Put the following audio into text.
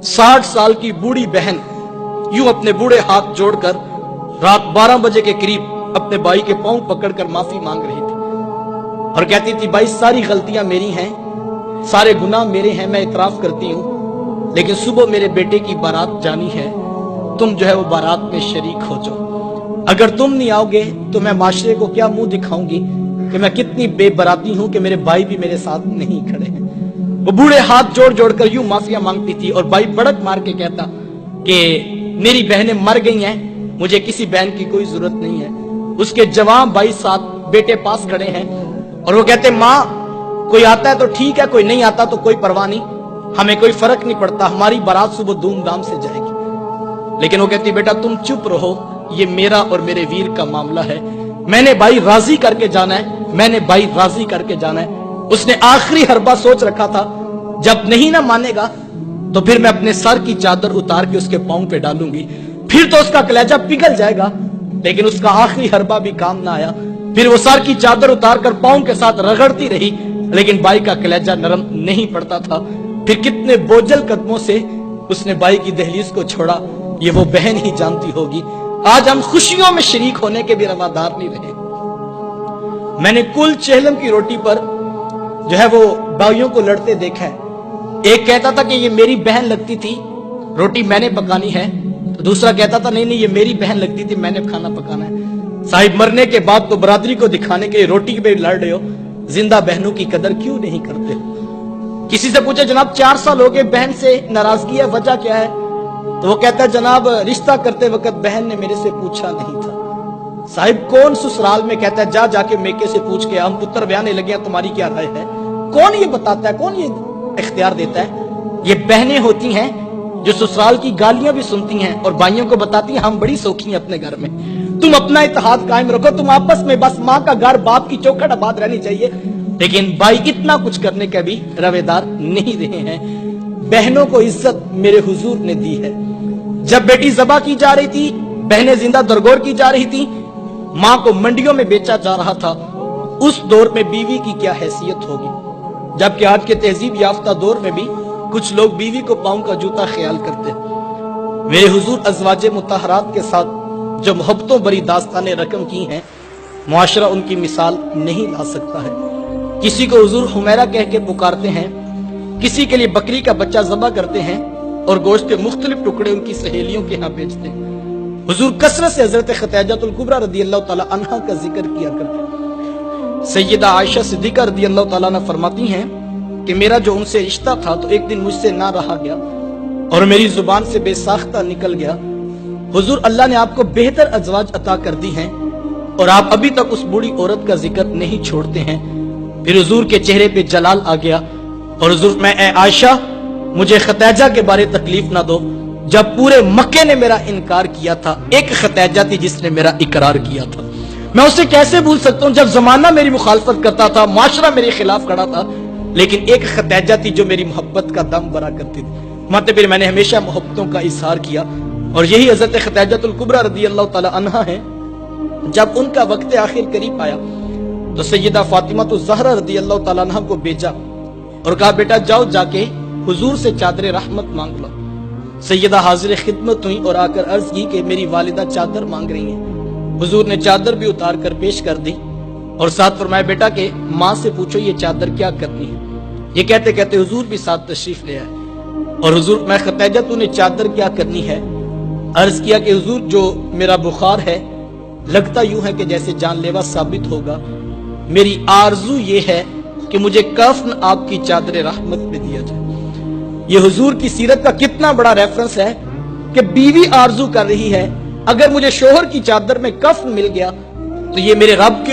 60 साल की बूढ़ी बहन यूं अपने बूढ़े हाथ जोड़कर रात 12 बजे के करीब अपने भाई के पांव पकड़कर माफी मांग रही थी और कहती थी, भाई सारी गलतियां मेरी हैं, सारे गुनाह मेरे हैं, मैं इतराफ करती हूं, लेकिन सुबह मेरे बेटे की बारात जानी है, तुम जो है वो बारात में शरीक हो जाओ। अगर तुम नहीं आओगे तो मैं माशरे को क्या मुंह दिखाऊंगी कि मैं कितनी बेबराती हूं कि मेरे भाई भी मेरे साथ नहीं खड़े हैं। वो बूढ़े हाथ जोड़ जोड़कर यूं माफिया मांगती थी और भाई बड़क मार के कहता कि मेरी बहनें मर गई हैं, मुझे किसी बहन की कोई जरूरत नहीं है। उसके जवान भाई साथ बेटे पास खड़े हैं और वो कहते, माँ कोई आता है तो ठीक है, कोई नहीं आता तो कोई परवाह नहीं, हमें कोई फर्क नहीं पड़ता, हमारी बारात सुबह धूमधाम से जाएगी। लेकिन वो कहती, बेटा तुम चुप रहो, ये मेरा और मेरे वीर का मामला है, मैंने भाई राजी करके जाना है, मैंने भाई राजी करके जाना है। उसने आखिरी हरबा सोच रखा था, जब नहीं ना मानेगा तो फिर मैं अपने सर की चादर उतार के उसके पांव पे डालूंगी, फिर तो उसका कलेजा पिघल जाएगा। लेकिन उसका आखिरी हरबा भी काम ना आया, फिर वो सर की चादर उतार कर पांव के साथ रगड़ती रही, लेकिन भाई का कलेजा नरम नहीं पड़ता था। फिर कितने बोझल कदमों से उसने भाई की दहलीज को छोड़ा, ये वो बहन ही जानती होगी। आज हम खुशियों में शरीक होने के भी रवादार नहीं रहे। मैंने कुल चेहलम की रोटी पर जो है वो भाइयों को लड़ते देखा है। एक कहता था कि ये मेरी बहन लगती थी, रोटी मैंने पकानी है, तो दूसरा कहता था नहीं नहीं ये मेरी बहन लगती थी, मैंने खाना पकाना है। साहिब मरने के बाद तो बरादरी को दिखाने के लिए रोटी पे लड़ रहे हो, जिंदा बहनों की कदर क्यों नहीं करते? किसी से पूछे, जनाब 4 साल हो गए बहन से नाराजगी है, वजह क्या है? तो वो कहता है, जनाब रिश्ता करते वक्त बहन ने मेरे से पूछा नहीं था। साहिब कौन ससुराल में कहता है जा जाके मेके से पूछ के हम पुत्र ब्याने लगे, तुम्हारी क्या राय है? कौन ये बताता है, कौन ये इख्तियार देता है? ये बहनें होती हैं जो ससुराल की गालियां भी सुनती हैं और भाइयों को बताती हैं हम बड़ी सौखी हैं अपने घर में, तुम अपना इत्तेहाद कायम रखो, तुम आपस में बस माँ का घर बाप की चौखट आबाद रहनी चाहिए। लेकिन भाई इतना कुछ करने का भी रवेदार नहीं रहे हैं। बहनों को इज्जत मेरे हुजूर ने दी है। जब बेटी ज़बा की जा रही थी, बहनें जिंदा दरगोर की जा रही थी, माँ को मंडियों में बेचा जा रहा था, उस दौर में बीवी की क्या हैसियत होगी? जबकि आज के तहजीब याफ्ता दौर में भी कुछ लोग बीवी को पांव का जूता ख्याल करते हैं। मेरे हुजूर अज़वाजे मुतहरात के साथ जो मोहब्बतों भरी दास्तानें रकम की हैं, मुआशरा उनकी मिसाल नहीं ला सकता है। किसी को हुजूर हुमैरा कह के पुकारते हैं, किसी के लिए बकरी का बच्चा ज़बा करते हैं और गोश्त के मुख्तलिफ टुकड़े उनकी सहेलियों के यहाँ बेचते हैं। हुजूर कसरत से हजरत खतीजतुल कुबरा रदियल्लाहु ताला अन्हा का जिक्र किया करते हैं। सैयदा आयशा सिद्दीका रदियल्लाहु ताला अन्हा फरमाती हैं कि मेरा जो उनसे रिश्ता था तो एक दिन मुझसे ना रहा गया और मेरी जुबान से बेसाख्ता निकल गया। हुजूर अल्लाह ने आपको बेहतर अज़वाज अता कर दी हैं और आप अभी तक उस बूढ़ी औरत का जिक्र नहीं छोड़ते हैं। फिर हुजूर के चेहरे पे जलाल आ गया और हुजूर, मैं ए आयशा मुझे खतीजा के बारे तकलीफ ना दो, जब पूरे मक्के ने मेरा इनकार किया था, एक खतीजा थी जिसने मेरा इकरार किया था, मैं उसे कैसे भूल सकता हूं? जब जमाना मेरी मुखालफत करता था, माशरा मेरे खिलाफ खड़ा था, लेकिन एक खतीजा थी जो मेरी मोहब्बत का दम भरा करती थी। मतलब फिर मैंने हमेशा मोहब्बतों का इजहार किया और यही हजरत खतीजतुल कुबरा रदियल्लाहु ताला अन्हा है। जब उनका वक्त आखिर करीब आया तो सैयदा फातिमा तो ज़हरा रदियल्लाहु ताला अन्हा को भेजा और कहा, बेटा जाओ जाके हुजूर से चादर रहमत मांग लो। सैयदा हाजिर खिदमत हुई और आकर अर्ज की कि मेरी वालिदा चादर मांग रही हैं। हुजूर ने चादर भी उतार कर पेश कर दी और साथ फरमाया, बेटा के माँ से पूछो ये चादर क्या करनी है। ये कहते कहते हुजूर भी साथ तशरीफ ले आए और हुजूर, मैं खतीजा तूने चादर क्या करनी है? अर्ज किया कि हुजूर जो मेरा बुखार है लगता यूं है कि जैसे जानलेवा साबित होगा, मेरी आरजू ये है कि मुझे कफन आपकी चादर रहमत में दिया जाए। ये हुजूर की सीरत का कितना बड़ा रेफरेंस है कि बीवी आरजू कर रही है, अगर मुझे शोहर की चादर में कफन मिल गया तो ये मेरे रब के